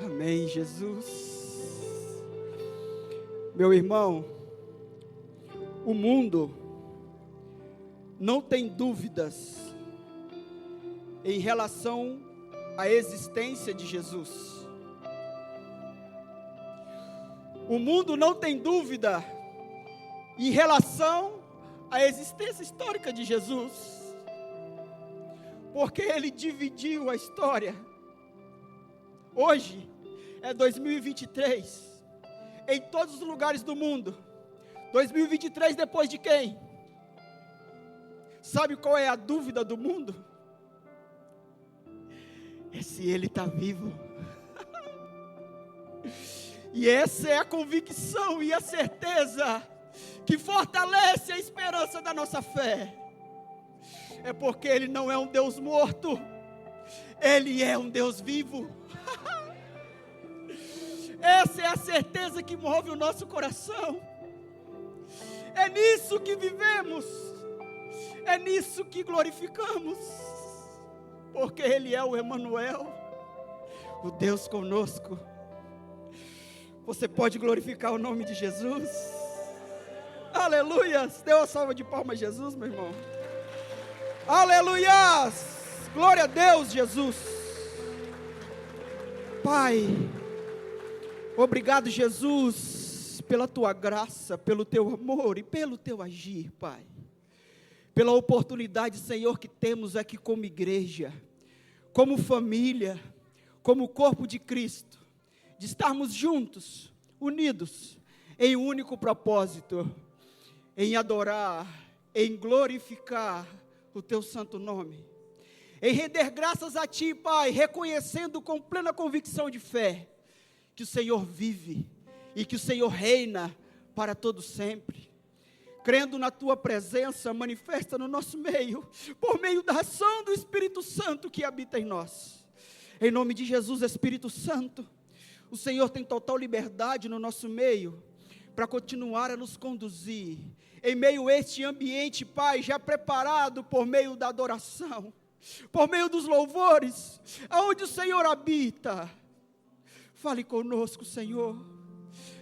Amém, Jesus. Meu irmão, o mundo não tem dúvidas em relação à existência de Jesus. O mundo não tem dúvida em relação à existência histórica de Jesus, porque ele dividiu a história. Hoje é 2023, em todos os lugares do mundo. 2023 depois de quem? Sabe qual é a dúvida do mundo? É se ele está vivo. E essa é a convicção e a certeza que fortalece a esperança da nossa fé. É porque ele não é um Deus morto, ele é um Deus vivo. Essa é a certeza que move o nosso coração. É nisso que vivemos, é nisso que glorificamos, porque ele é o Emanuel, o Deus conosco. Você pode glorificar o nome de Jesus? Aleluias! Dê uma salva de palmas a Jesus, meu irmão. Aleluias! Glória a Deus, Jesus. Pai, obrigado, Jesus, pela tua graça, pelo teu amor e pelo teu agir, Pai. Pela oportunidade, Senhor, que temos aqui como igreja, como família, como corpo de Cristo, de estarmos juntos, unidos, em um único propósito, em adorar, em glorificar o teu santo nome, em render graças a ti, Pai, reconhecendo com plena convicção de fé, que o Senhor vive, e que o Senhor reina para todo sempre, crendo na tua presença manifesta no nosso meio, por meio da ação do Espírito Santo que habita em nós. Em nome de Jesus, Espírito Santo, o Senhor tem total liberdade no nosso meio, para continuar a nos conduzir, em meio a este ambiente, Pai, já preparado por meio da adoração, por meio dos louvores, aonde o Senhor habita. Fale conosco, Senhor.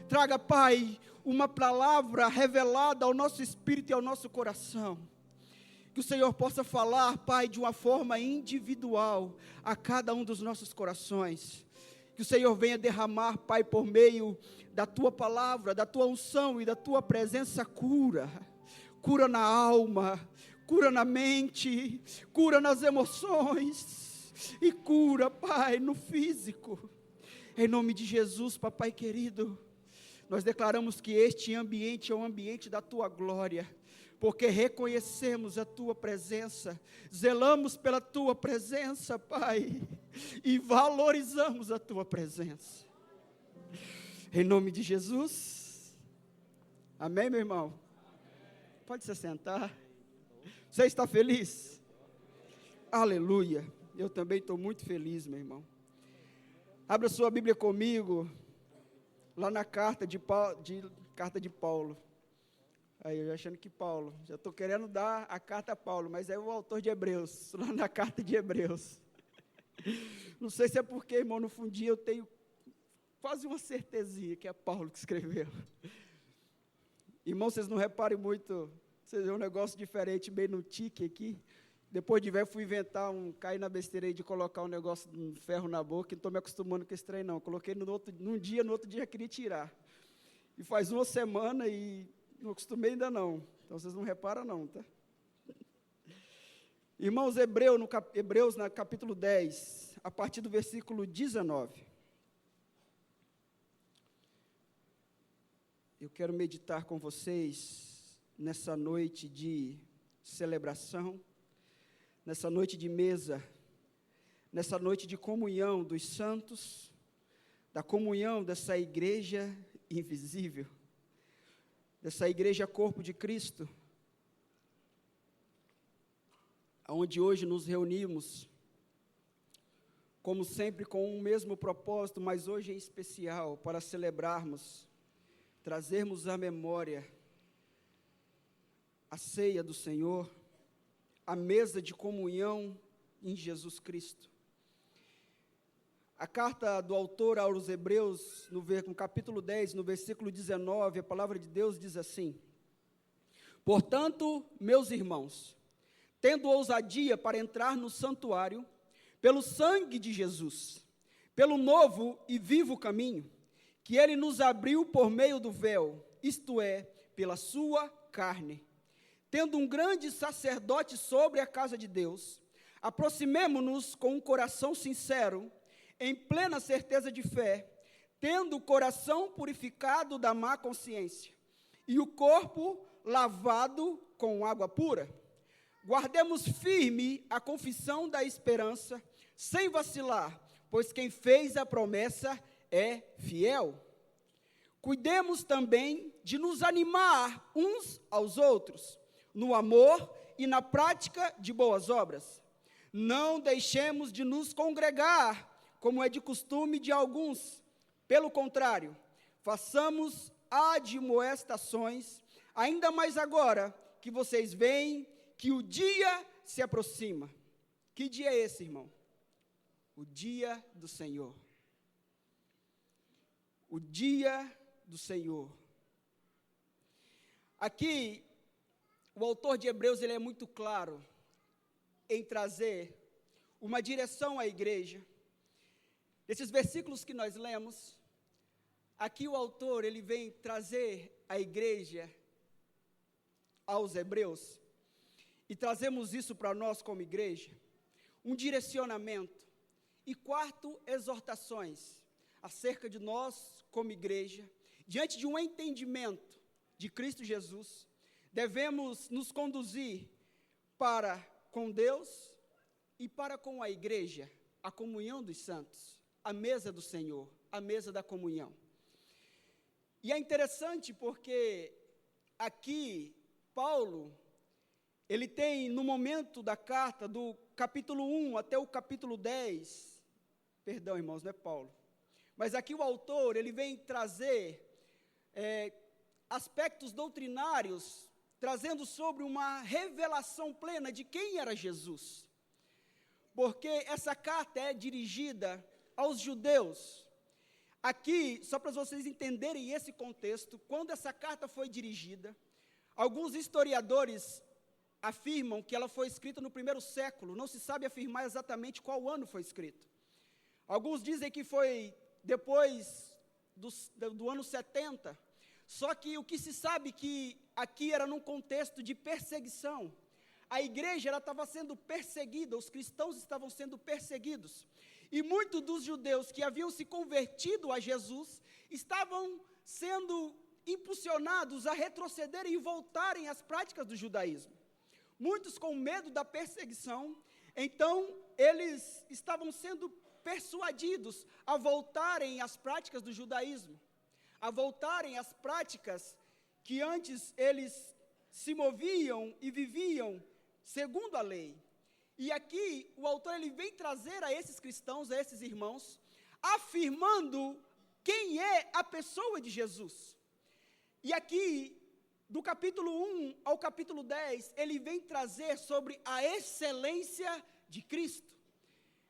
Traga, Pai, uma palavra revelada ao nosso espírito e ao nosso coração. Que o Senhor possa falar, Pai, de uma forma individual a cada um dos nossos corações. Que o Senhor venha derramar, Pai, por meio da tua palavra, da tua unção e da tua presença, cura. Cura na alma, cura na mente, cura nas emoções e cura, Pai, no físico. Em nome de Jesus, papai querido, nós declaramos que este ambiente é um ambiente da tua glória, porque reconhecemos a tua presença, zelamos pela tua presença, Pai, e valorizamos a tua presença. Em nome de Jesus. Amém, meu irmão? Pode se sentar. Você está feliz? Aleluia. Eu também estou muito feliz, meu irmão. Abra sua Bíblia comigo, lá na carta de Paulo. Aí, eu achando que Paulo, já estou querendo dar a carta a Paulo, mas é o autor de Hebreus, lá na carta de Hebreus. Não sei se é porque, irmão, no fundinho eu tenho quase uma certezinha que é Paulo que escreveu. Irmão, vocês não reparem muito, vocês vêem um negócio diferente bem no tique aqui. Depois de velho, fui inventar cair na besteira aí de colocar um negócio de ferro na boca, não estou me acostumando com esse trem não. Coloquei num dia, no outro dia eu queria tirar. E faz uma semana e não acostumei ainda não. Então vocês não reparam não, tá? Irmãos, Hebreus, no capítulo 10, a partir do versículo 19. Eu quero meditar com vocês nessa noite de celebração, nessa noite de mesa, nessa noite de comunhão dos santos, da comunhão dessa igreja invisível, dessa igreja corpo de Cristo, onde hoje nos reunimos, como sempre com o mesmo propósito, mas hoje em especial, para celebrarmos, trazermos à memória a ceia do Senhor, a mesa de comunhão em Jesus Cristo. A carta do autor aos Hebreus, no capítulo 10, no versículo 19, a palavra de Deus diz assim: portanto, meus irmãos, tendo ousadia para entrar no santuário, pelo sangue de Jesus, pelo novo e vivo caminho, que ele nos abriu por meio do véu, isto é, pela sua carne. Tendo um grande sacerdote sobre a casa de Deus, aproximemo-nos com um coração sincero, em plena certeza de fé, tendo o coração purificado da má consciência, e o corpo lavado com água pura. Guardemos firme a confissão da esperança, sem vacilar, pois quem fez a promessa é fiel. Cuidemos também de nos animar uns aos outros, no amor e na prática de boas obras. Não deixemos de nos congregar, como é de costume de alguns. Pelo contrário, façamos admoestações, ainda mais agora que vocês veem que o dia se aproxima. Que dia é esse, irmão? O dia do Senhor. O dia do Senhor. Aqui, o autor de Hebreus, ele é muito claro em trazer uma direção à igreja. Esses versículos que nós lemos, aqui o autor, ele vem trazer a igreja aos Hebreus, e trazemos isso para nós como igreja, um direcionamento, e quarto, exortações, acerca de nós como igreja, diante de um entendimento de Cristo Jesus, devemos nos conduzir para com Deus e para com a igreja, a comunhão dos santos, a mesa do Senhor, a mesa da comunhão. E é interessante porque aqui, Paulo, ele tem no momento da carta, do capítulo 1 até o capítulo 10, perdão, irmãos, não é Paulo, mas aqui o autor, ele vem trazer aspectos doutrinários, trazendo sobre uma revelação plena de quem era Jesus, porque essa carta é dirigida aos judeus. Aqui, só para vocês entenderem esse contexto, quando essa carta foi dirigida, alguns historiadores afirmam que ela foi escrita no 1º século, não se sabe afirmar exatamente qual ano foi escrito. Alguns dizem que foi depois do ano 70, só que o que se sabe que aqui era num contexto de perseguição. A igreja estava sendo perseguida, os cristãos estavam sendo perseguidos. E muitos dos judeus que haviam se convertido a Jesus estavam sendo impulsionados a retrocederem e voltarem às práticas do judaísmo. Muitos com medo da perseguição, então eles estavam sendo persuadidos a voltarem às práticas do judaísmo, a voltarem às práticas que antes eles se moviam e viviam segundo a lei. E aqui o autor ele vem trazer a esses cristãos, a esses irmãos, afirmando quem é a pessoa de Jesus. E aqui, do capítulo 1 ao capítulo 10, ele vem trazer sobre a excelência de Cristo.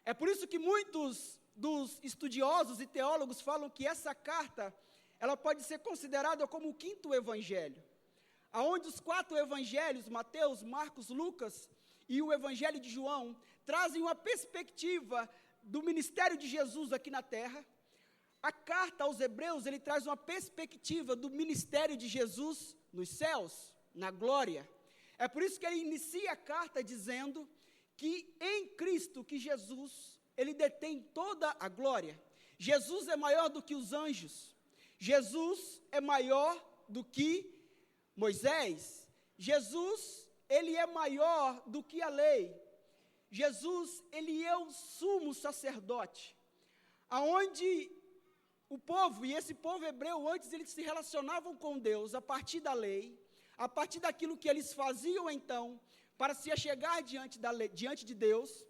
É por isso que muitos dos estudiosos e teólogos falam que essa carta, ela pode ser considerada como o 5º evangelho, aonde os 4 evangelhos, Mateus, Marcos, Lucas e o evangelho de João, trazem uma perspectiva do ministério de Jesus aqui na terra. A carta aos Hebreus, ele traz uma perspectiva do ministério de Jesus nos céus, na glória. É por isso que ele inicia a carta dizendo que em Cristo, que Jesus, ele detém toda a glória. Jesus é maior do que os anjos. Jesus é maior do que Moisés. Jesus, ele é maior do que a lei. Jesus, ele é o sumo sacerdote, aonde o povo, e esse povo hebreu, antes eles se relacionavam com Deus a partir da lei, a partir daquilo que eles faziam então, para se achegar diante de Deus.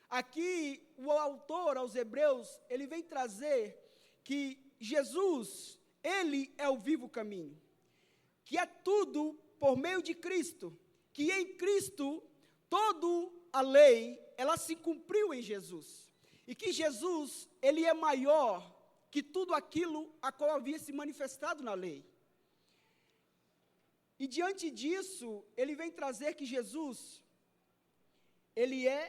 Aqui, o autor aos Hebreus, ele vem trazer que Jesus, ele é o vivo caminho, que é tudo por meio de Cristo, que em Cristo, toda a lei, ela se cumpriu em Jesus. e que Jesus, ele é maior que tudo aquilo a qual havia se manifestado na lei. E diante disso, ele vem trazer que Jesus, ele é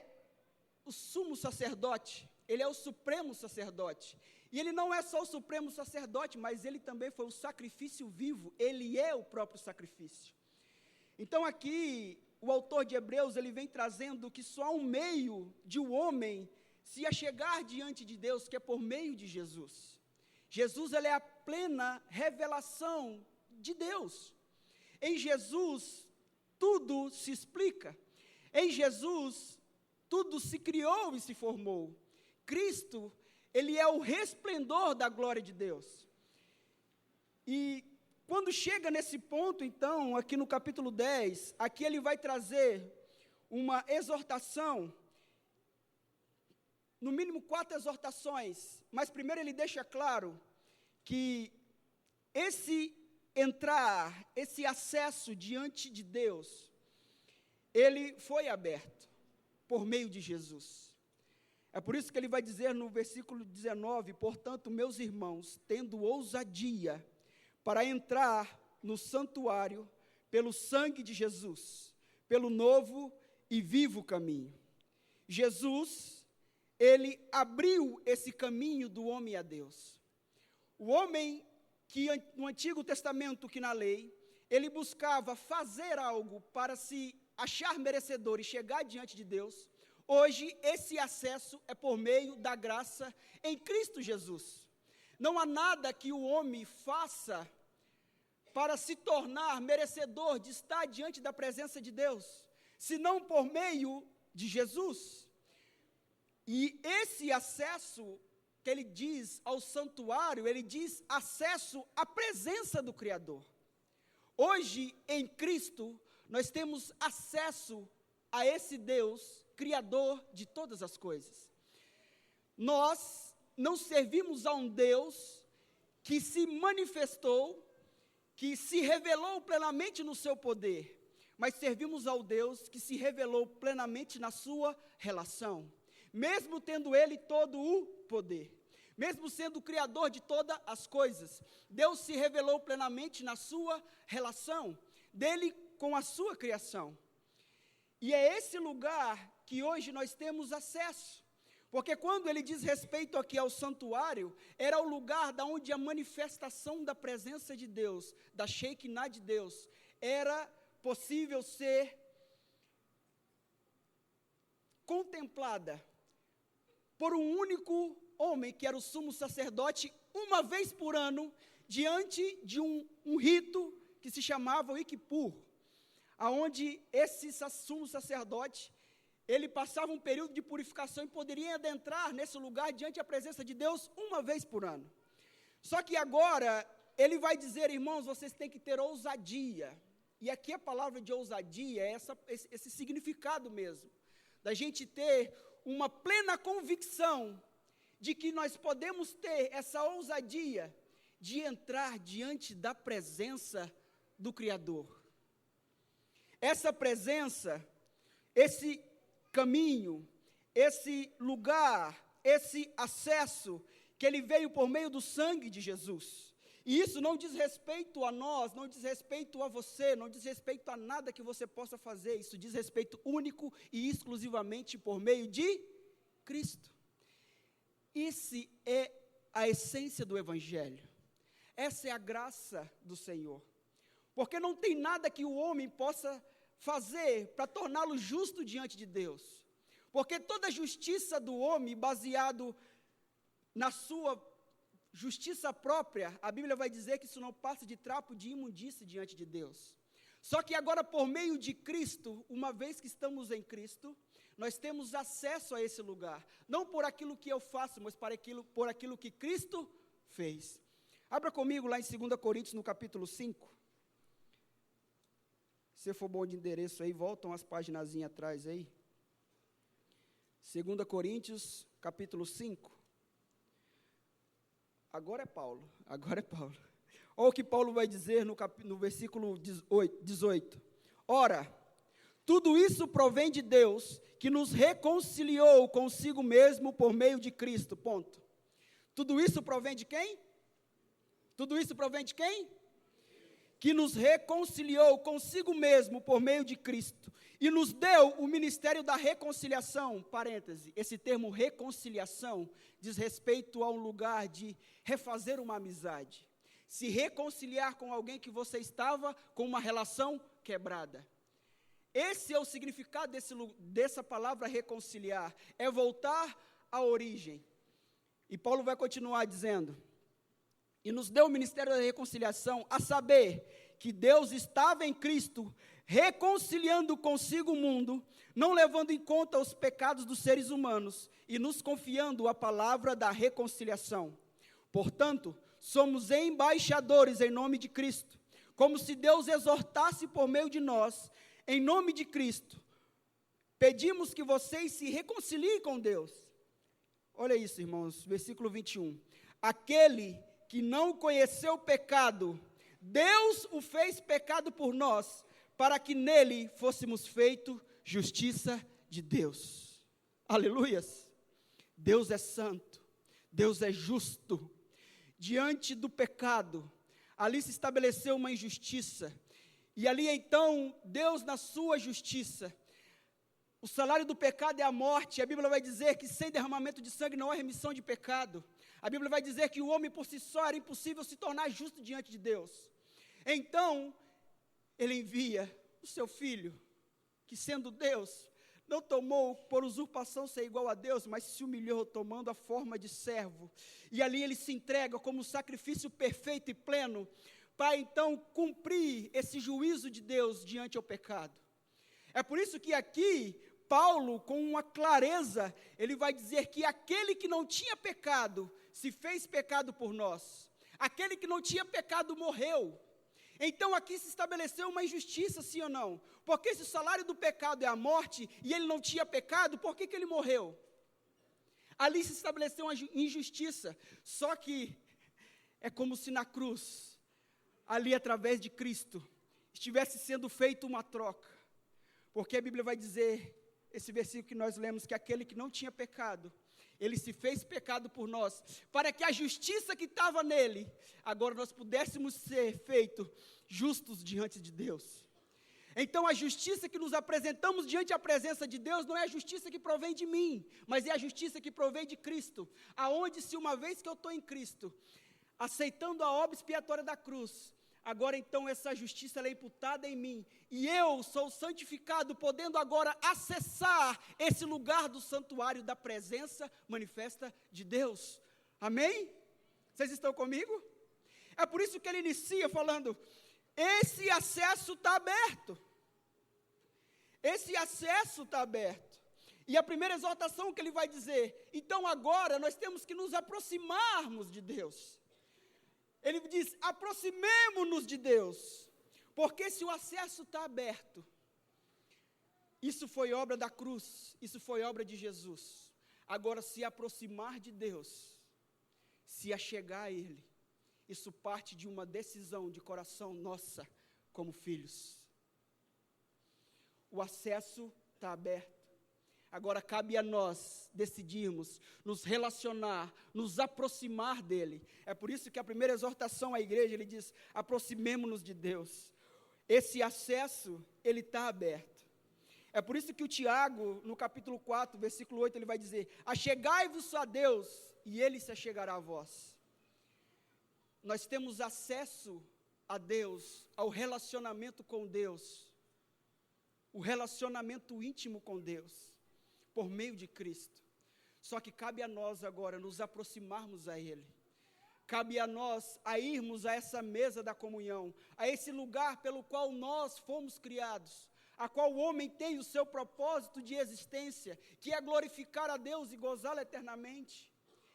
o sumo sacerdote, ele é o supremo sacerdote. E ele não é só o supremo sacerdote, mas ele também foi o sacrifício vivo, ele é o próprio sacrifício. Então aqui, o autor de Hebreus, ele vem trazendo que só há um meio de o homem se achegar diante de Deus, que é por meio de Jesus. Jesus, ele é a plena revelação de Deus. Em Jesus, tudo se explica. Em Jesus, tudo se criou e se formou. Cristo, ele é o resplendor da glória de Deus. E quando chega nesse ponto, então, aqui no capítulo 10, aqui ele vai trazer uma exortação, no mínimo 4 exortações, mas primeiro ele deixa claro que esse entrar, esse acesso diante de Deus, ele foi aberto por meio de Jesus. É por isso que ele vai dizer no versículo 19, portanto, meus irmãos, tendo ousadia para entrar no santuário pelo sangue de Jesus, pelo novo e vivo caminho. Jesus, ele abriu esse caminho do homem a Deus. O homem que no Antigo Testamento, que na lei, ele buscava fazer algo para se achar merecedor e chegar diante de Deus, hoje esse acesso é por meio da graça em Cristo Jesus. Não há nada que o homem faça para se tornar merecedor de estar diante da presença de Deus, senão por meio de Jesus. E esse acesso que ele diz ao santuário, ele diz acesso à presença do Criador. Hoje, em Cristo, nós temos acesso a esse Deus, Criador de todas as coisas. Nós não servimos a um Deus que se manifestou, que se revelou plenamente no seu poder, mas servimos ao Deus que se revelou plenamente na sua relação. Mesmo tendo ele todo o poder, mesmo sendo o criador de todas as coisas, Deus se revelou plenamente na sua relação, dele com a sua criação. E é esse lugar que hoje nós temos acesso, porque quando ele diz respeito aqui ao santuário, era o lugar da onde a manifestação da presença de Deus, da Shekinah de Deus, era possível ser contemplada por um único homem, que era o sumo sacerdote, uma vez por ano, diante de um rito que se chamava o Iquipur, aonde esse sumo sacerdote, ele passava um período de purificação e poderia adentrar nesse lugar diante da presença de Deus uma vez por ano. Só que agora, ele vai dizer, irmãos, vocês têm que ter ousadia. E aqui a palavra de ousadia é esse significado mesmo, da gente ter uma plena convicção de que nós podemos ter essa ousadia de entrar diante da presença do Criador. Essa presença, esse caminho, esse lugar, esse acesso, que ele veio por meio do sangue de Jesus. E isso não diz respeito a nós, não diz respeito a você, não diz respeito a nada que você possa fazer, isso diz respeito único e exclusivamente por meio de Cristo. Essa é a essência do Evangelho, essa é a graça do Senhor, porque não tem nada que o homem possa fazer para torná-lo justo diante de Deus, porque toda a justiça do homem, baseado na sua justiça própria, a Bíblia vai dizer que isso não passa de trapo de imundície diante de Deus. Só que agora, por meio de Cristo, uma vez que estamos em Cristo, nós temos acesso a esse lugar, não por aquilo que eu faço, mas por aquilo que Cristo fez. Abra comigo lá em 2 Coríntios, no capítulo 5. Se for bom de endereço aí, voltam as paginazinhas atrás aí. 2 Coríntios, capítulo 5. Agora é Paulo. Olha o que Paulo vai dizer no versículo 18. Ora, tudo isso provém de Deus, que nos reconciliou consigo mesmo por meio de Cristo, ponto. Tudo isso provém de quem? Tudo isso provém de quem? Que nos reconciliou consigo mesmo por meio de Cristo, e nos deu o ministério da reconciliação, parêntese, esse termo reconciliação diz respeito a um lugar de refazer uma amizade, se reconciliar com alguém que você estava com uma relação quebrada. Esse é o significado dessa palavra reconciliar, é voltar à origem. E Paulo vai continuar dizendo, e nos deu o ministério da reconciliação, a saber, que Deus estava em Cristo, reconciliando consigo o mundo, não levando em conta os pecados dos seres humanos, e nos confiando a palavra da reconciliação. Portanto, somos embaixadores em nome de Cristo, como se Deus exortasse por meio de nós, em nome de Cristo, pedimos que vocês se reconciliem com Deus. Olha isso, irmãos, versículo 21. Aquele que não conheceu o pecado, Deus o fez pecado por nós, para que nele fôssemos feitos justiça de Deus. Aleluias! Deus é santo, Deus é justo. Diante do pecado, ali se estabeleceu uma injustiça, e ali então, Deus na sua justiça, o salário do pecado é a morte. A Bíblia vai dizer que sem derramamento de sangue não há remissão de pecado. A Bíblia vai dizer que o homem por si só era impossível se tornar justo diante de Deus. Então, ele envia o seu filho, que sendo Deus, não tomou por usurpação ser igual a Deus, mas se humilhou tomando a forma de servo. E ali ele se entrega como sacrifício perfeito e pleno, para então cumprir esse juízo de Deus diante ao pecado. É por isso que aqui, Paulo, com uma clareza, ele vai dizer que aquele que não tinha pecado, se fez pecado por nós. Aquele que não tinha pecado morreu. Então aqui se estabeleceu uma injustiça, sim ou não? Porque se o salário do pecado é a morte, e ele não tinha pecado, por que ele morreu? Ali se estabeleceu uma injustiça. Só que é como se na cruz, ali através de Cristo, estivesse sendo feita uma troca. Porque a Bíblia vai dizer, esse versículo que nós lemos, que aquele que não tinha pecado, ele se fez pecado por nós, para que a justiça que estava nele, agora nós pudéssemos ser feitos justos diante de Deus. Então a justiça que nos apresentamos diante da presença de Deus, não é a justiça que provém de mim, mas é a justiça que provém de Cristo, aonde se uma vez que eu estou em Cristo, aceitando a obra expiatória da cruz, agora então essa justiça ela é imputada em mim, e eu sou santificado, podendo agora acessar esse lugar do santuário da presença manifesta de Deus. Amém? Vocês estão comigo? É por isso que ele inicia falando, esse acesso está aberto. Esse acesso está aberto. E a primeira exortação que ele vai dizer, então agora nós temos que nos aproximarmos de Deus. Ele diz, aproximemo-nos de Deus, porque se o acesso está aberto, isso foi obra da cruz, isso foi obra de Jesus. Agora, se aproximar de Deus, se achegar a Ele, isso parte de uma decisão de coração nossa, como filhos. O acesso está aberto. Agora cabe a nós decidirmos, nos relacionar, nos aproximar dEle. É por isso que a primeira exortação à igreja, ele diz, aproximemo-nos de Deus. Esse acesso, ele está aberto. É por isso que o Tiago, no capítulo 4, versículo 8, ele vai dizer, achegai-vos a Deus, e Ele se achegará a vós. Nós temos acesso a Deus, ao relacionamento com Deus, o relacionamento íntimo com Deus, por meio de Cristo. Só que cabe a nós agora nos aproximarmos a Ele. Cabe a nós a irmos a essa mesa da comunhão, a esse lugar pelo qual nós fomos criados, a qual o homem tem o seu propósito de existência, que é glorificar a Deus e gozá-lo eternamente.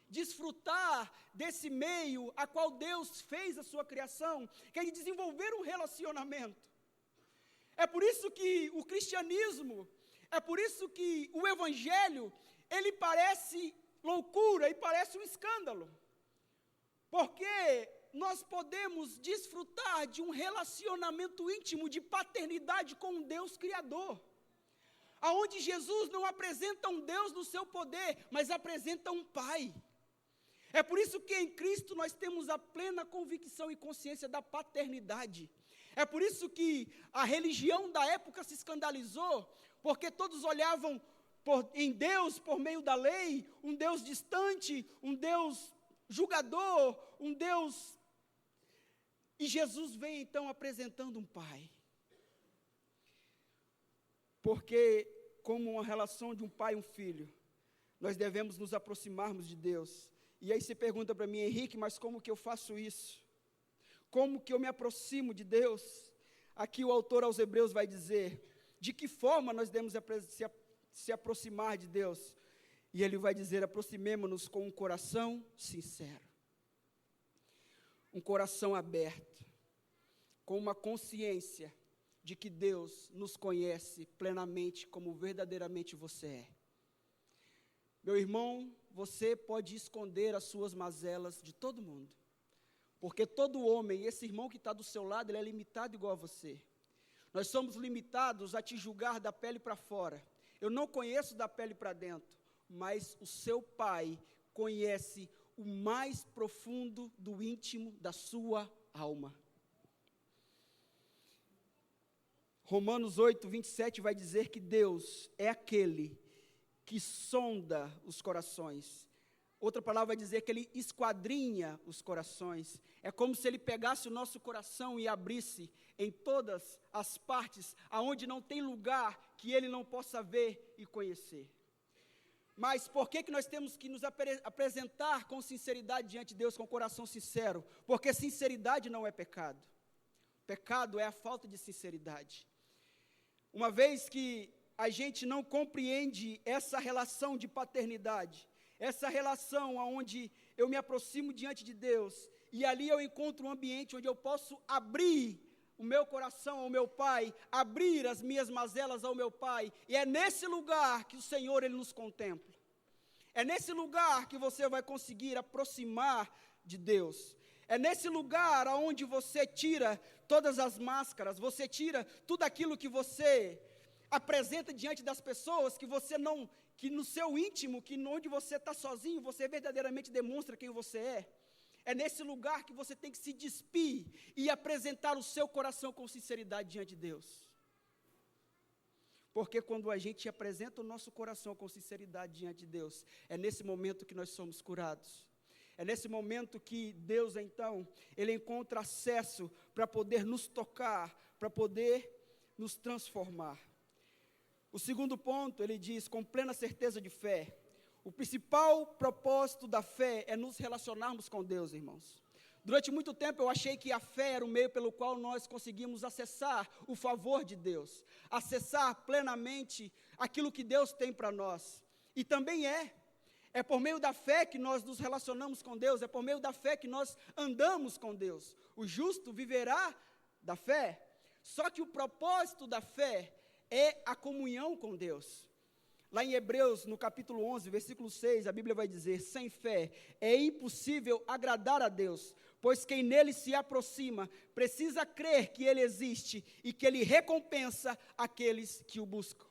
Desfrutar desse meio a qual Deus fez a sua criação, que é de desenvolver um relacionamento. É por isso que o cristianismo, é por isso que o evangelho, ele parece loucura e parece um escândalo. Porque nós podemos desfrutar de um relacionamento íntimo de paternidade com um Deus Criador. aonde Jesus não apresenta um Deus no seu poder, mas apresenta um Pai. É por isso que em Cristo nós temos a plena convicção e consciência da paternidade. É por isso que a religião da época se escandalizou, porque todos olhavam em Deus por meio da lei, um Deus distante, um Deus julgador, um Deus... E Jesus vem então apresentando um Pai. Porque, como uma relação de um pai e um filho, nós devemos nos aproximarmos de Deus. E aí você pergunta para mim, Henrique, mas como que eu faço isso? Como que eu me aproximo de Deus? Aqui o autor aos Hebreus vai dizer, de que forma nós devemos se aproximar de Deus? E ele vai dizer, aproximemo-nos com um coração sincero. Um coração aberto, com uma consciência de que Deus nos conhece plenamente como verdadeiramente você é. Meu irmão, você pode esconder as suas mazelas de todo mundo, porque todo homem, esse irmão que está do seu lado, ele é limitado igual a você. Nós somos limitados a te julgar da pele para fora. Eu não conheço da pele para dentro, mas o seu Pai conhece o mais profundo do íntimo da sua alma. Romanos 8, 27 vai dizer que Deus é aquele que sonda os corações. Outra palavra vai dizer que Ele esquadrinha os corações. É como se Ele pegasse o nosso coração e abrisse em todas as partes, aonde não tem lugar que Ele não possa ver e conhecer. Mas por que nós temos que nos apresentar com sinceridade diante de Deus, com o coração sincero? Porque sinceridade não é pecado. Pecado é a falta de sinceridade. Uma vez que a gente não compreende essa relação de paternidade, essa relação onde eu me aproximo diante de Deus, e ali eu encontro um ambiente onde eu posso abrir o meu coração ao meu Pai, abrir as minhas mazelas ao meu Pai, e é nesse lugar que o Senhor, Ele nos contempla. É nesse lugar que você vai conseguir aproximar de Deus. É nesse lugar onde você tira todas as máscaras, você tira tudo aquilo que você apresenta diante das pessoas, que você não, que no seu íntimo, que onde você está sozinho, você verdadeiramente demonstra quem você é. É nesse lugar que você tem que se despir e apresentar o seu coração com sinceridade diante de Deus. Porque quando a gente apresenta o nosso coração com sinceridade diante de Deus, é nesse momento que nós somos curados. É nesse momento que Deus, então, Ele encontra acesso para poder nos tocar, para poder nos transformar. O segundo ponto, ele diz, com plena certeza de fé. O principal propósito da fé é nos relacionarmos com Deus, irmãos. Durante muito tempo eu achei que a fé era o meio pelo qual nós conseguimos acessar o favor de Deus, acessar plenamente aquilo que Deus tem para nós. E também é por meio da fé que nós nos relacionamos com Deus, é por meio da fé que nós andamos com Deus. O justo viverá da fé. Só que o propósito da fé é a comunhão com Deus. Lá em Hebreus, no capítulo 11, versículo 6, a Bíblia vai dizer, sem fé é impossível agradar a Deus, pois quem nele se aproxima precisa crer que ele existe e que ele recompensa aqueles que o buscam.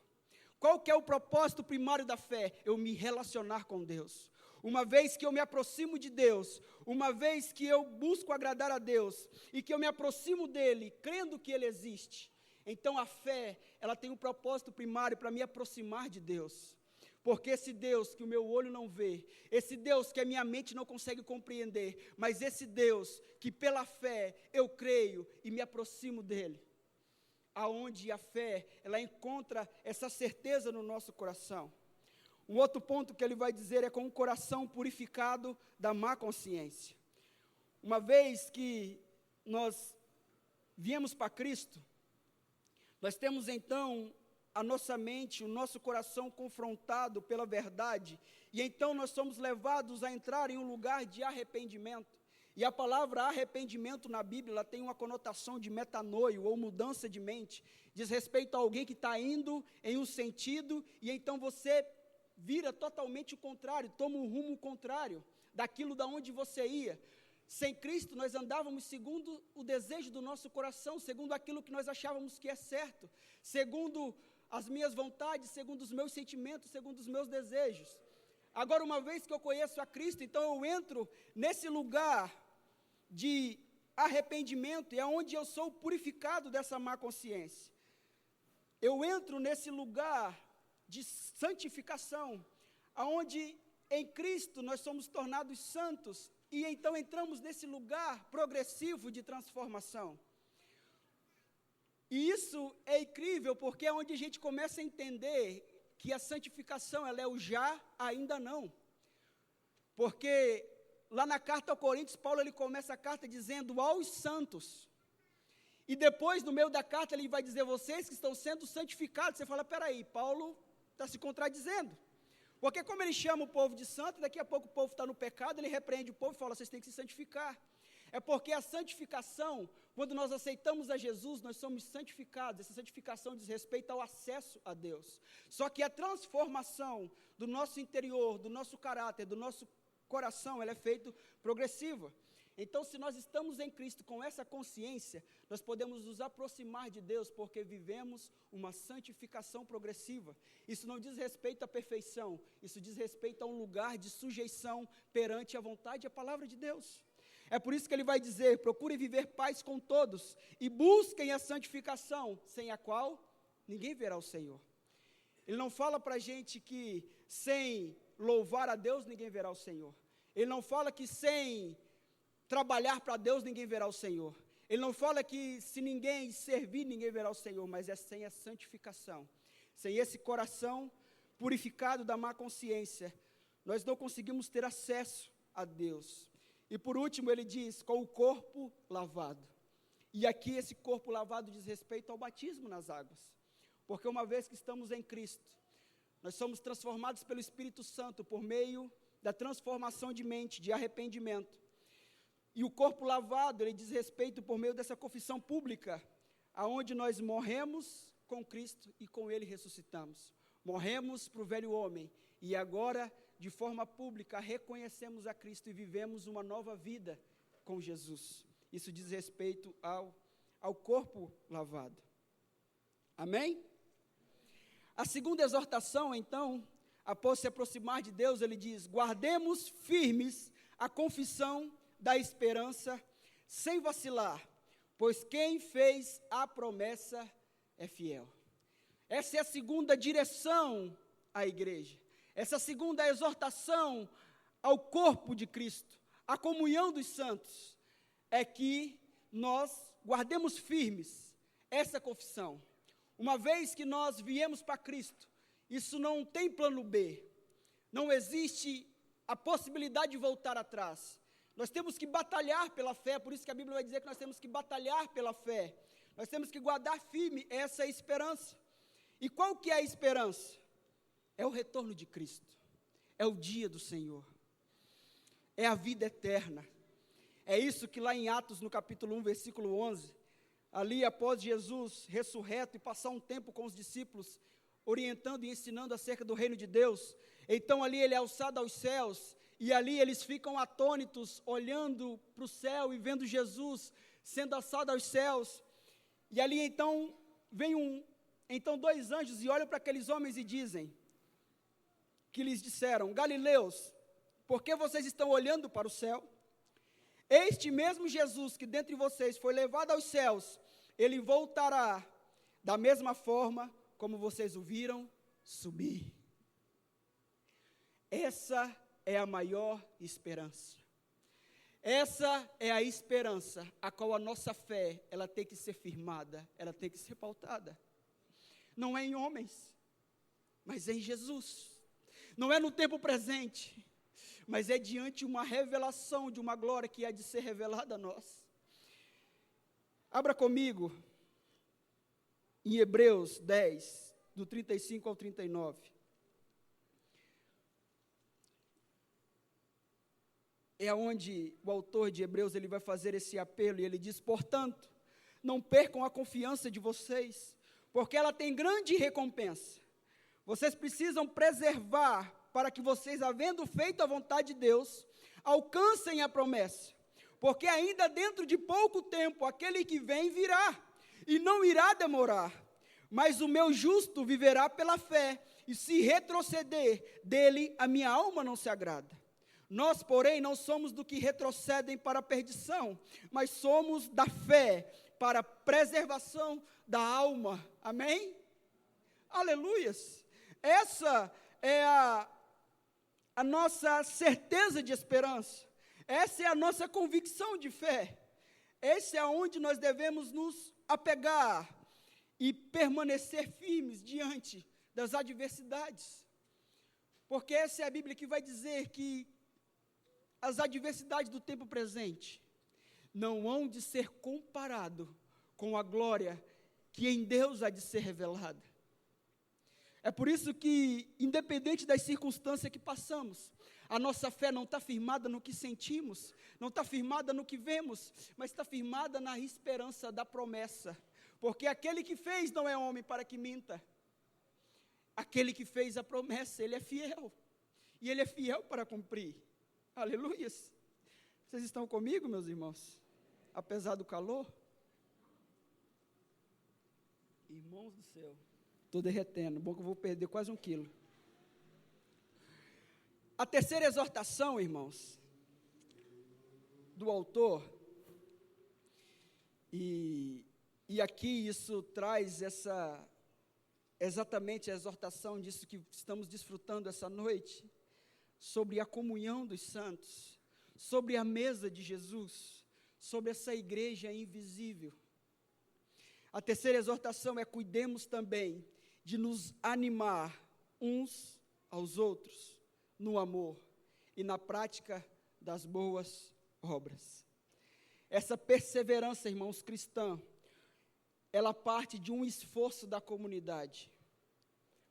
Qual que é o propósito primário da fé? Eu me relacionar com Deus. Uma vez que eu me aproximo de Deus, uma vez que eu busco agradar a Deus e que eu me aproximo dele, crendo que ele existe, então a fé, ela tem um propósito primário para me aproximar de Deus. Porque esse Deus que o meu olho não vê, esse Deus que a minha mente não consegue compreender, mas esse Deus que pela fé eu creio e me aproximo dele. Aonde a fé, ela encontra essa certeza no nosso coração. Um outro ponto que ele vai dizer é com um coração purificado da má consciência. Uma vez que nós viemos para Cristo, nós temos então a nossa mente, o nosso coração confrontado pela verdade, e então nós somos levados a entrar em um lugar de arrependimento. E a palavra arrependimento na Bíblia, ela tem uma conotação de metanoio, ou mudança de mente, diz respeito a alguém que está indo em um sentido, e então você vira totalmente o contrário, toma um rumo contrário daquilo da onde você ia. Sem Cristo, nós andávamos segundo o desejo do nosso coração, segundo aquilo que nós achávamos que é certo, segundo as minhas vontades, segundo os meus sentimentos, segundo os meus desejos. Agora, uma vez que eu conheço a Cristo, então eu entro nesse lugar de arrependimento, e é onde eu sou purificado dessa má consciência. Eu entro nesse lugar de santificação, aonde em Cristo nós somos tornados santos, e então entramos nesse lugar progressivo de transformação. E isso é incrível, porque é onde a gente começa a entender que a santificação, ela é o já, ainda não. Porque lá na carta aos Coríntios, Paulo ele começa a carta dizendo aos santos. E depois, no meio da carta, ele vai dizer, vocês que estão sendo santificados. Você fala, peraí, Paulo está se contradizendo. Porque como ele chama o povo de santo, daqui a pouco o povo está no pecado, ele repreende o povo e fala, vocês têm que se santificar. É porque a santificação, quando nós aceitamos a Jesus, nós somos santificados. Essa santificação diz respeito ao acesso a Deus. Só que a transformação do nosso interior, do nosso caráter, do nosso coração, ela é feita progressiva. Então, se nós estamos em Cristo com essa consciência, nós podemos nos aproximar de Deus, porque vivemos uma santificação progressiva. Isso não diz respeito à perfeição, isso diz respeito a um lugar de sujeição perante a vontade e a palavra de Deus. É por isso que ele vai dizer, procurem viver paz com todos, e busquem a santificação, sem a qual ninguém verá o Senhor. Ele não fala para a gente que sem louvar a Deus, ninguém verá o Senhor. Ele não fala que sem trabalhar para Deus, ninguém verá o Senhor. Ele não fala que se ninguém servir, ninguém verá o Senhor, mas é sem a santificação. Sem esse coração purificado da má consciência, nós não conseguimos ter acesso a Deus. E por último, ele diz, com o corpo lavado. E aqui esse corpo lavado diz respeito ao batismo nas águas. Porque uma vez que estamos em Cristo, nós somos transformados pelo Espírito Santo por meio da transformação de mente, de arrependimento. E o corpo lavado, ele diz respeito por meio dessa confissão pública, aonde nós morremos com Cristo e com Ele ressuscitamos. Morremos para o velho homem e agora, de forma pública, reconhecemos a Cristo e vivemos uma nova vida com Jesus. Isso diz respeito ao corpo lavado. Amém? A segunda exortação, então, após se aproximar de Deus, ele diz, guardemos firmes a confissão da esperança, sem vacilar, pois quem fez a promessa é fiel. Essa é a segunda direção à igreja. Essa segunda exortação ao corpo de Cristo, à comunhão dos santos, é que nós guardemos firmes essa confissão. Uma vez que nós viemos para Cristo, isso não tem plano B, não existe a possibilidade de voltar atrás. Nós temos que batalhar pela fé, por isso que a Bíblia vai dizer que nós temos que batalhar pela fé. Nós temos que guardar firme essa esperança. E qual que é a esperança? É o retorno de Cristo, é o dia do Senhor, é a vida eterna. É isso que lá em Atos, no capítulo 1, versículo 11, ali após Jesus ressurreto e passar um tempo com os discípulos, orientando e ensinando acerca do reino de Deus, então ali ele é alçado aos céus, e ali eles ficam atônitos, olhando para o céu e vendo Jesus sendo alçado aos céus, e ali então vem dois anjos e olham para aqueles homens e dizem, que lhes disseram, Galileus, por que vocês estão olhando para o céu? Este mesmo Jesus que dentre vocês foi levado aos céus, ele voltará da mesma forma como vocês o viram subir. Essa é a maior esperança. Essa é a esperança a qual a nossa fé, ela tem que ser firmada, ela tem que ser pautada. Não é em homens, mas é em Jesus. Não é no tempo presente, mas é diante de uma revelação de uma glória que há de ser revelada a nós. Abra comigo em Hebreus 10, do 35 ao 39. É onde o autor de Hebreus ele vai fazer esse apelo, e ele diz, portanto, não percam a confiança de vocês, porque ela tem grande recompensa. Vocês precisam preservar para que vocês, havendo feito a vontade de Deus, alcancem a promessa. Porque ainda dentro de pouco tempo, aquele que vem virá, e não irá demorar. Mas o meu justo viverá pela fé, e se retroceder dele, a minha alma não se agrada. Nós, porém, não somos do que retrocedem para a perdição, mas somos da fé para a preservação da alma. Amém? Aleluias! Essa é a nossa certeza de esperança. Essa é a nossa convicção de fé. Esse é onde nós devemos nos apegar e permanecer firmes diante das adversidades. Porque essa é a Bíblia que vai dizer que as adversidades do tempo presente não hão de ser comparado com a glória que em Deus há de ser revelada. É por isso que, independente das circunstâncias que passamos, a nossa fé não está firmada no que sentimos, não está firmada no que vemos, mas está firmada na esperança da promessa. Porque aquele que fez não é homem para que minta. Aquele que fez a promessa, ele é fiel. E ele é fiel para cumprir. Aleluias. Vocês estão comigo, meus irmãos? Apesar do calor? Irmãos do céu. Estou derretendo. Bom que eu vou perder quase 1 quilo. A terceira exortação, irmãos, do autor, e aqui isso traz exatamente a exortação disso que estamos desfrutando essa noite, sobre a comunhão dos santos, sobre a mesa de Jesus, sobre essa igreja invisível. A terceira exortação é: cuidemos também de nos animar uns aos outros no amor e na prática das boas obras. Essa perseverança, irmãos, cristã, ela parte de um esforço da comunidade.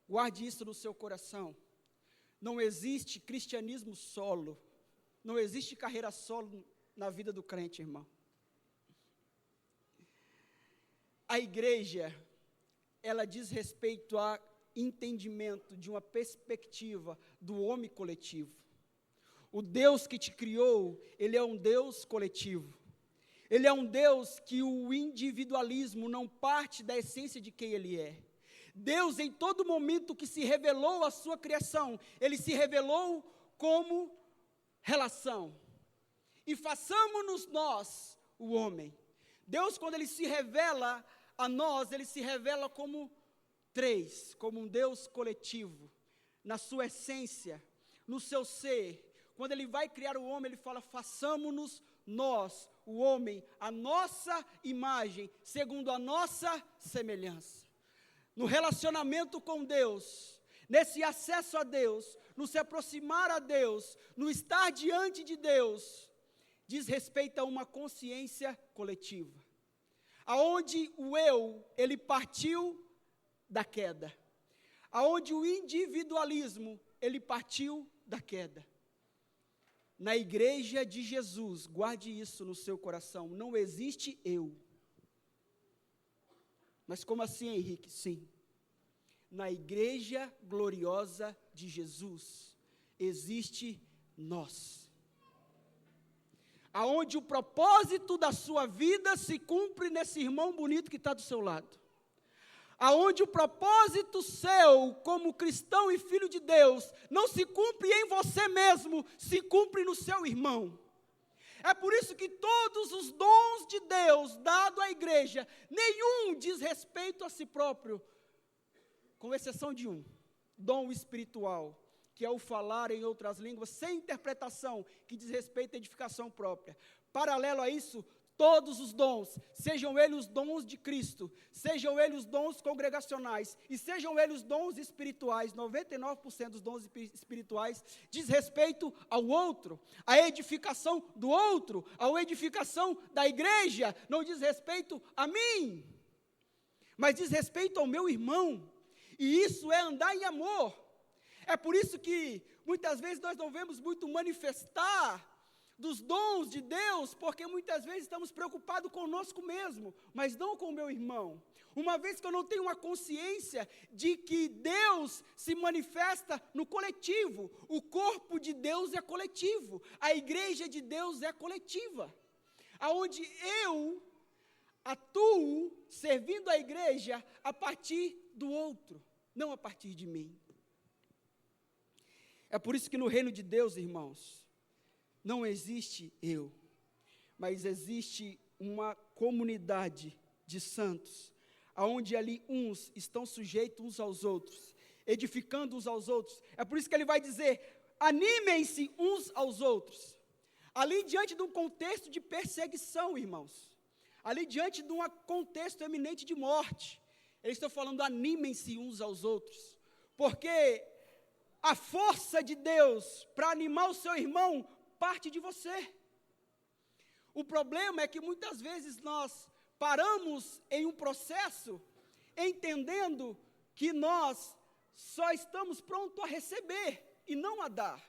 Guarde isso no seu coração. Não existe cristianismo solo, não existe carreira solo na vida do crente, irmão. A igreja, ela diz respeito a entendimento de uma perspectiva do homem coletivo. O Deus que te criou, ele é um Deus coletivo. Ele é um Deus que o individualismo não parte da essência de quem ele é. Deus, em todo momento que se revelou à sua criação, ele se revelou como relação. E façamos-nos nós, o homem. Deus, quando ele se revela a nós, ele se revela como como um Deus coletivo, na sua essência, no seu ser. Quando ele vai criar o homem, ele fala: façamos-nos nós, o homem, a nossa imagem, segundo a nossa semelhança. No relacionamento com Deus, nesse acesso a Deus, no se aproximar a Deus, no estar diante de Deus, diz respeito a uma consciência coletiva, aonde o eu, ele partiu da queda, aonde o individualismo, ele partiu da queda. Na igreja de Jesus, guarde isso no seu coração, não existe eu. Mas como assim, Henrique? Sim. Na igreja gloriosa de Jesus, existe nós. Aonde o propósito da sua vida se cumpre nesse irmão bonito que está do seu lado. Aonde o propósito seu, como cristão e filho de Deus, não se cumpre em você mesmo, se cumpre no seu irmão. É por isso que todos os dons de Deus dados à igreja, nenhum diz respeito a si próprio, com exceção de um, dom espiritual, que é o falar em outras línguas, sem interpretação, que diz respeito à edificação própria. Paralelo a isso, todos os dons, sejam eles os dons de Cristo, sejam eles os dons congregacionais, e sejam eles os dons espirituais, 99% dos dons espirituais, diz respeito ao outro, à edificação do outro, à edificação da igreja, não diz respeito a mim, mas diz respeito ao meu irmão, e isso é andar em amor. É por isso que, muitas vezes, nós não vemos muito manifestar dos dons de Deus, porque muitas vezes estamos preocupados conosco mesmo, mas não com o meu irmão. Uma vez que eu não tenho uma consciência de que Deus se manifesta no coletivo, o corpo de Deus é coletivo, a igreja de Deus é coletiva, aonde eu atuo servindo a igreja a partir do outro, não a partir de mim. É por isso que no reino de Deus, irmãos, não existe eu, mas existe uma comunidade de santos, aonde ali uns estão sujeitos uns aos outros, edificando uns aos outros. É por isso que ele vai dizer: animem-se uns aos outros. Ali diante de um contexto de perseguição, irmãos, ali diante de um contexto eminente de morte, eles estão falando: animem-se uns aos outros, porque a força de Deus para animar o seu irmão parte de você. O problema é que muitas vezes nós paramos em um processo, entendendo que nós só estamos prontos a receber e não a dar.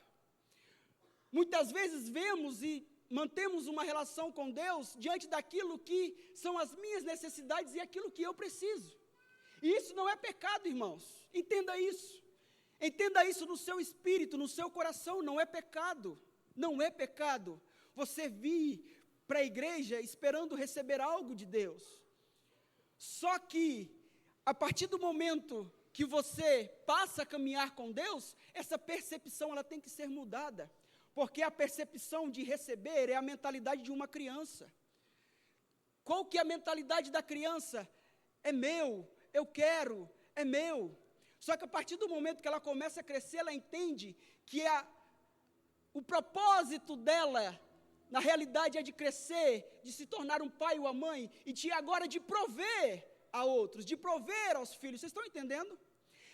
Muitas vezes vemos e mantemos uma relação com Deus diante daquilo que são as minhas necessidades e aquilo que eu preciso. E isso não é pecado, irmãos. Entenda isso. Entenda isso no seu espírito, no seu coração. Não é pecado. Não é pecado você vir para a igreja esperando receber algo de Deus. Só que, a partir do momento que você passa a caminhar com Deus, essa percepção ela tem que ser mudada. Porque a percepção de receber é a mentalidade de uma criança. Qual que é a mentalidade da criança? É meu, eu quero, é meu. Só que a partir do momento que ela começa a crescer, ela entende que o propósito dela, na realidade, é de crescer, de se tornar um pai ou uma mãe, e de agora de prover a outros, de prover aos filhos. Vocês estão entendendo?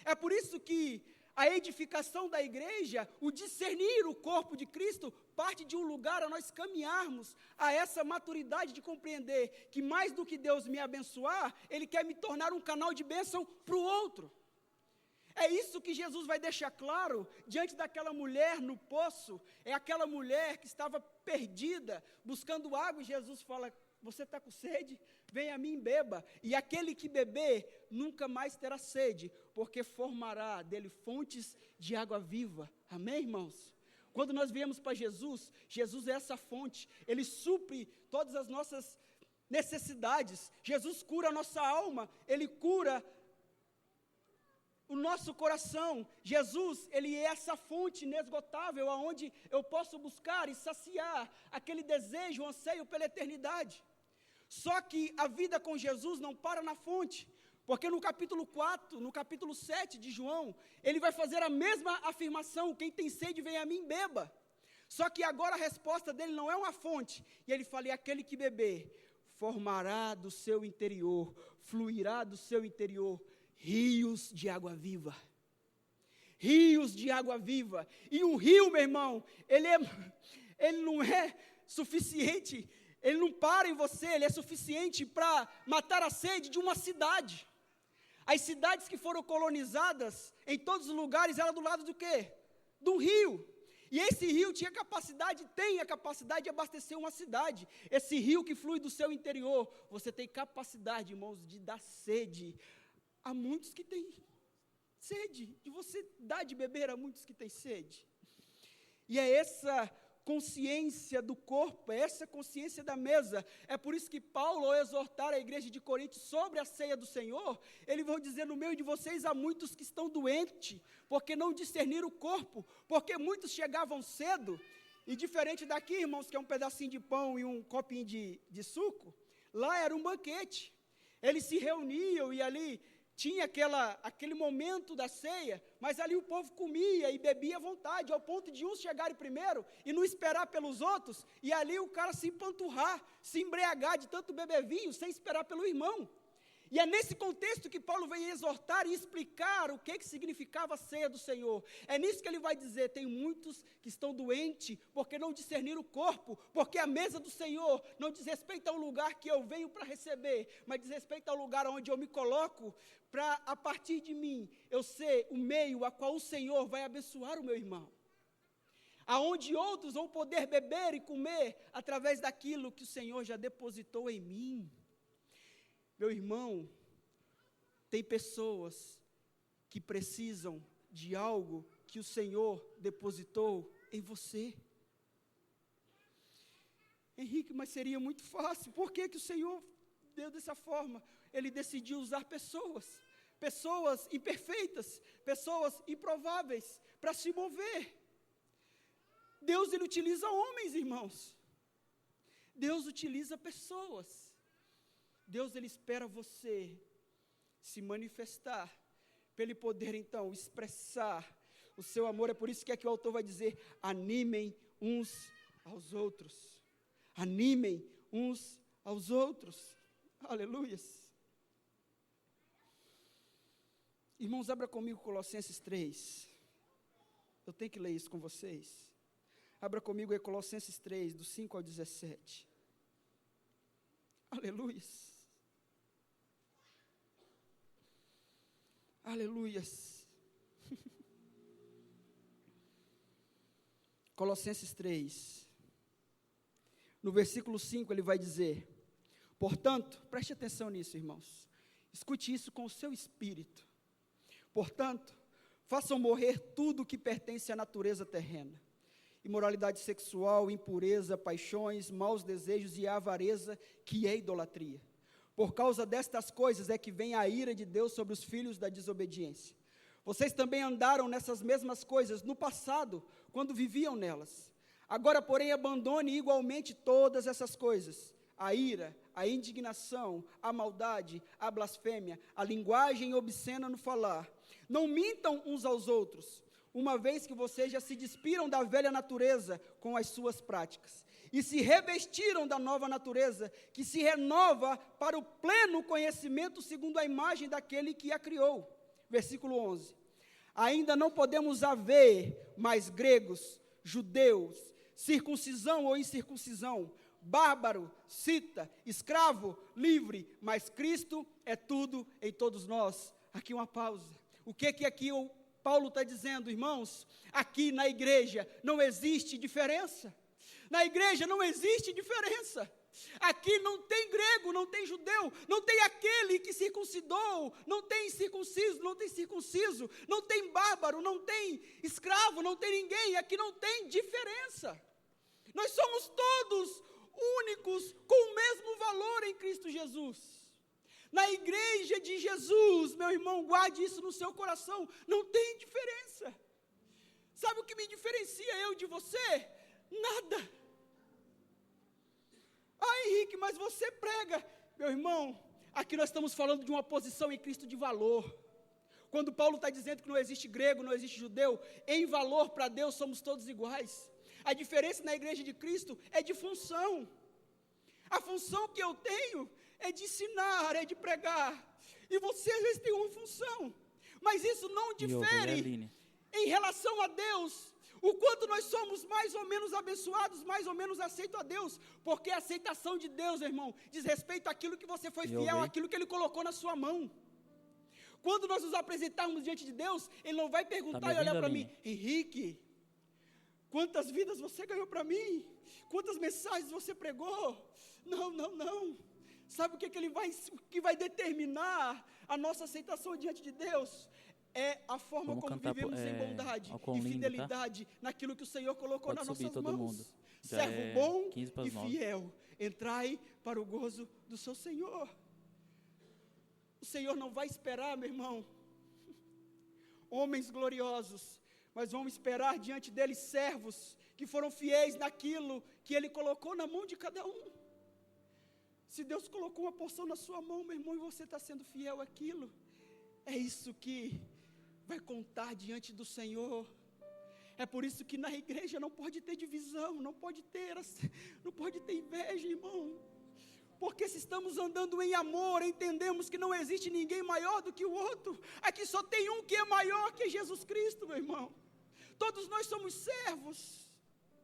É por isso que a edificação da igreja, o discernir o corpo de Cristo, parte de um lugar a nós caminharmos a essa maturidade de compreender que mais do que Deus me abençoar, Ele quer me tornar um canal de bênção para o outro. É isso que Jesus vai deixar claro diante daquela mulher no poço. É aquela mulher que estava perdida, buscando água, e Jesus fala: você está com sede? Vem a mim e beba. E aquele que beber nunca mais terá sede, porque formará dele fontes de água viva. Amém, irmãos? Quando nós viemos para Jesus, Jesus é essa fonte. Ele supre todas as nossas necessidades. Jesus cura a nossa alma, Ele cura o nosso coração. Jesus, Ele é essa fonte inesgotável, aonde eu posso buscar e saciar aquele desejo, anseio pela eternidade. Só que a vida com Jesus não para na fonte, porque no capítulo 4, no capítulo 7 de João, ele vai fazer a mesma afirmação: quem tem sede, vem a mim, beba. Só que agora a resposta dele não é uma fonte, e ele fala: e aquele que beber, formará do seu interior, fluirá do seu interior, rios de água viva. Rios de água viva. E um rio, meu irmão, ele não é suficiente, ele não para em você, ele é suficiente para matar a sede de uma cidade. As cidades que foram colonizadas, em todos os lugares, eram do lado do quê? De um rio. E esse rio tem a capacidade de abastecer uma cidade. Esse rio que flui do seu interior, você tem capacidade, irmãos, de dar sede a muitos que têm sede, de você dar de beber a muitos que têm sede. E é essa consciência do corpo, é essa consciência da mesa. É por isso que Paulo, ao exortar a igreja de Corinto sobre a ceia do Senhor, ele vai dizer: no meio de vocês há muitos que estão doentes, porque não discerniram o corpo, porque muitos chegavam cedo, e diferente daqui, irmãos, que é um pedacinho de pão e um copinho de suco, lá era um banquete. Eles se reuniam e ali tinha aquele momento da ceia, mas ali o povo comia e bebia à vontade, ao ponto de uns chegarem primeiro e não esperar pelos outros, e ali o cara se empanturrar, se embriagar de tanto beber vinho, sem esperar pelo irmão. E é nesse contexto que Paulo vem exortar e explicar o que significava a ceia do Senhor. É nisso que ele vai dizer: tem muitos que estão doentes porque não discerniram o corpo, porque a mesa do Senhor não diz respeito ao lugar que eu venho para receber, mas diz respeito ao lugar onde eu me coloco, para a partir de mim, eu ser o meio a qual o Senhor vai abençoar o meu irmão. Aonde outros vão poder beber e comer através daquilo que o Senhor já depositou em mim. Meu irmão, tem pessoas que precisam de algo que o Senhor depositou em você. Henrique, mas seria muito fácil. Por que o Senhor Deus dessa forma, Ele decidiu usar pessoas imperfeitas, pessoas improváveis, para se mover. Deus, Ele utiliza homens, irmãos. Deus utiliza pessoas. Deus, Ele espera você se manifestar, para Ele poder, então, expressar o seu amor. É por isso que aqui o autor vai dizer: animem uns aos outros. Animem uns aos outros. Aleluias. Irmãos, abra comigo Colossenses 3. Eu tenho que ler isso com vocês. Abra comigo aí Colossenses 3, do 5 ao 17. Aleluias. Aleluias. Colossenses 3. No versículo 5 ele vai dizer: portanto, preste atenção nisso, irmãos. Escute isso com o seu espírito. Portanto, façam morrer tudo o que pertence à natureza terrena: imoralidade sexual, impureza, paixões, maus desejos e avareza, que é idolatria. Por causa destas coisas é que vem a ira de Deus sobre os filhos da desobediência. Vocês também andaram nessas mesmas coisas no passado, quando viviam nelas. Agora, porém, abandone igualmente todas essas coisas: a ira, a indignação, a maldade, a blasfêmia, a linguagem obscena no falar. Não mintam uns aos outros, uma vez que vocês já se despiram da velha natureza com as suas práticas, e se revestiram da nova natureza, que se renova para o pleno conhecimento segundo a imagem daquele que a criou. Versículo 11. Ainda não podemos haver mais gregos, judeus, circuncisão ou incircuncisão, bárbaro, cita, escravo, livre, mas Cristo é tudo em todos nós. Aqui uma pausa. O que aqui o Paulo está dizendo, irmãos? Aqui na igreja não existe diferença. Na igreja não existe diferença. Aqui não tem grego, não tem judeu, não tem aquele que circuncidou, não tem circunciso, não tem circunciso, não tem bárbaro, não tem escravo, não tem ninguém. Aqui não tem diferença. Nós somos todos únicos, com o mesmo valor em Cristo Jesus. Na igreja de Jesus, meu irmão, guarde isso no seu coração, não tem diferença. Sabe o que me diferencia eu de você? Nada. Ah, Henrique, mas você prega. Meu irmão, aqui nós estamos falando de uma posição em Cristo de valor. Quando Paulo está dizendo que não existe grego, não existe judeu, em valor para Deus somos todos iguais. A diferença na igreja de Cristo é de função. A função que eu tenho é de ensinar, é de pregar. E você às vezes tem uma função. Mas isso não difere em relação a Deus. O quanto nós somos mais ou menos abençoados, mais ou menos aceitos a Deus. Porque a aceitação de Deus, irmão, diz respeito àquilo que você foi fiel, àquilo que Ele colocou na sua mão. Quando nós nos apresentarmos diante de Deus, Ele não vai perguntar e olhar para mim: Henrique, quantas vidas você ganhou para mim? Quantas mensagens você pregou? Não. Sabe o que vai determinar a nossa aceitação diante de Deus? É a forma como vivemos em bondade e fidelidade naquilo que o Senhor colocou nas nossas mãos. Servo bom e fiel, entrai para o gozo do seu Senhor. O Senhor não vai esperar, meu irmão, homens gloriosos, mas vamos esperar diante dele servos que foram fiéis naquilo que ele colocou na mão de cada um. Se Deus colocou uma porção na sua mão, meu irmão, e você está sendo fiel àquilo, é isso que vai contar diante do Senhor. É por isso que na igreja não pode ter divisão, não pode ter inveja, irmão. Porque se estamos andando em amor, entendemos que não existe ninguém maior do que o outro. Aqui só tem um que é maior que Jesus Cristo, meu irmão. Todos nós somos servos.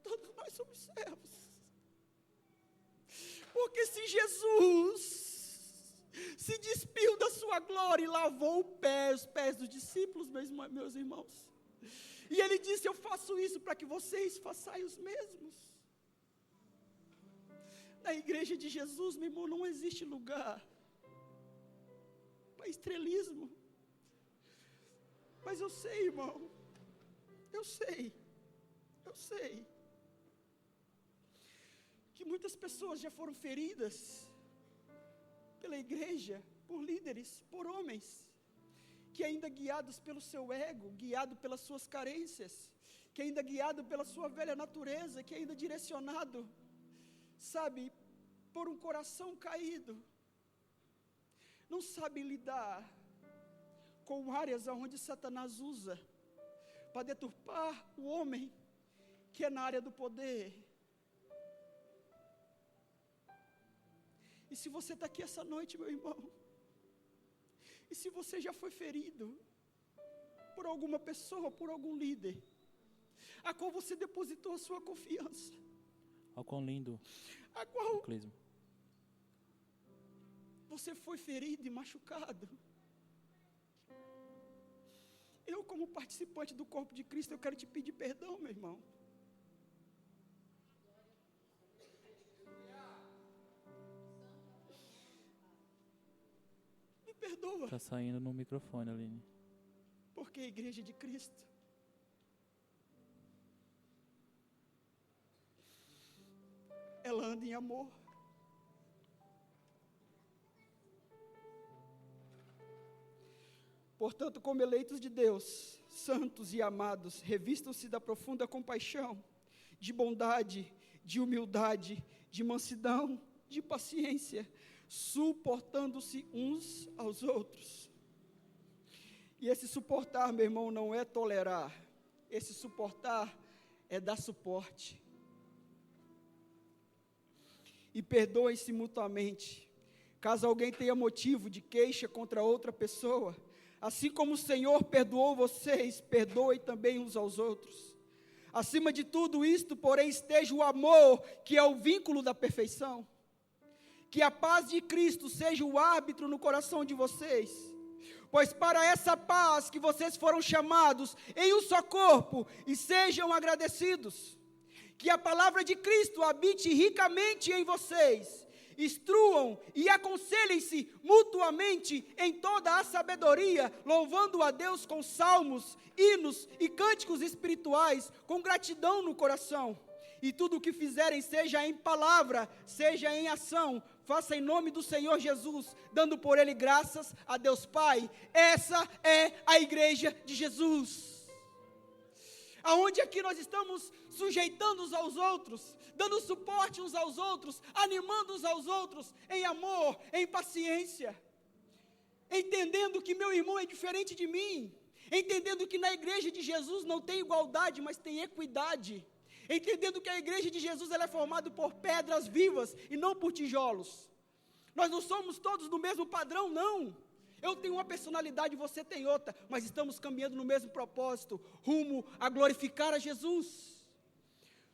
Todos nós somos servos. Porque se Jesus se despiu da sua glória e lavou os pés dos discípulos, meus irmãos, e ele disse: eu faço isso para que vocês façam os mesmos. Na igreja de Jesus, meu irmão, não existe lugar para estrelismo. Mas eu sei, irmão, eu sei que muitas pessoas já foram feridas pela igreja, por líderes, por homens, que ainda guiados pelo seu ego, guiado pelas suas carências, que ainda guiado pela sua velha natureza, que ainda direcionado, sabe, por um coração caído, não sabem lidar com áreas onde Satanás usa para deturpar o homem, que é na área do poder. E se você está aqui essa noite, meu irmão, e se você já foi ferido por alguma pessoa, por algum líder, a qual você depositou a sua confiança, Olha quão lindo, a qual Clisma. você foi ferido e machucado, eu, como participante do corpo de Cristo, eu quero te pedir perdão, meu irmão. Me perdoa. Está saindo no microfone, Aline. Porque a igreja de Cristo ela anda em amor. Portanto, como eleitos de Deus, santos e amados, revistam-se da profunda compaixão, de bondade, de humildade, de mansidão, de paciência, suportando-se uns aos outros. E esse suportar, meu irmão, não é tolerar. Esse suportar é dar suporte. E perdoem-se mutuamente, caso alguém tenha motivo de queixa contra outra pessoa. Assim como o Senhor perdoou vocês, perdoem também uns aos outros. Acima de tudo isto, porém, esteja o amor, que é o vínculo da perfeição. Que a paz de Cristo seja o árbitro no coração de vocês. Pois para essa paz que vocês foram chamados em um só corpo, e sejam agradecidos. Que a palavra de Cristo habite ricamente em vocês. Instruam e aconselhem-se mutuamente em toda a sabedoria, louvando a Deus com salmos, hinos e cânticos espirituais, com gratidão no coração. E tudo o que fizerem, seja em palavra, seja em ação, faça em nome do Senhor Jesus, dando por Ele graças a Deus Pai. Essa é a igreja de Jesus. Aonde aqui nós estamos sujeitando uns aos outros, dando suporte uns aos outros, animando uns aos outros, em amor, em paciência, entendendo que meu irmão é diferente de mim, entendendo que na igreja de Jesus não tem igualdade, mas tem equidade, entendendo que a igreja de Jesus ela é formada por pedras vivas e não por tijolos. Nós não somos todos do mesmo padrão, não. Eu tenho uma personalidade, você tem outra, mas estamos caminhando no mesmo propósito, rumo a glorificar a Jesus.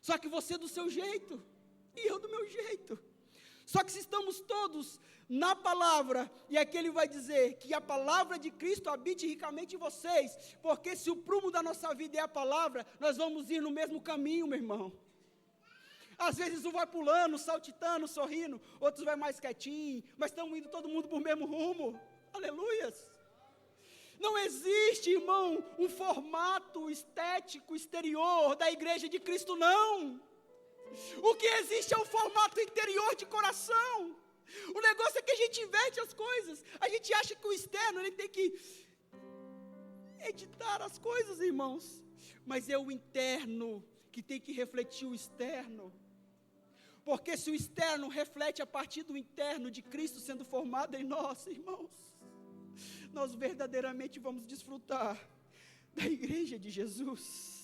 Só que você do seu jeito, e eu do meu jeito. Só que se estamos todos na palavra, e aqui ele vai dizer que a palavra de Cristo habite ricamente em vocês, porque se o prumo da nossa vida é a palavra, nós vamos ir no mesmo caminho, meu irmão. Às vezes um vai pulando, saltitando, sorrindo, outros vai mais quietinho, mas estamos indo todo mundo para o mesmo rumo. Aleluias! Não existe, irmão, um formato estético exterior da igreja de Cristo, não. O que existe é um formato interior de coração. O negócio é que a gente inverte as coisas. A gente acha que o externo ele tem que editar as coisas, irmãos. Mas é o interno que tem que refletir o externo. Porque se o externo reflete a partir do interno de Cristo sendo formado em nós, irmãos, nós verdadeiramente vamos desfrutar da igreja de Jesus.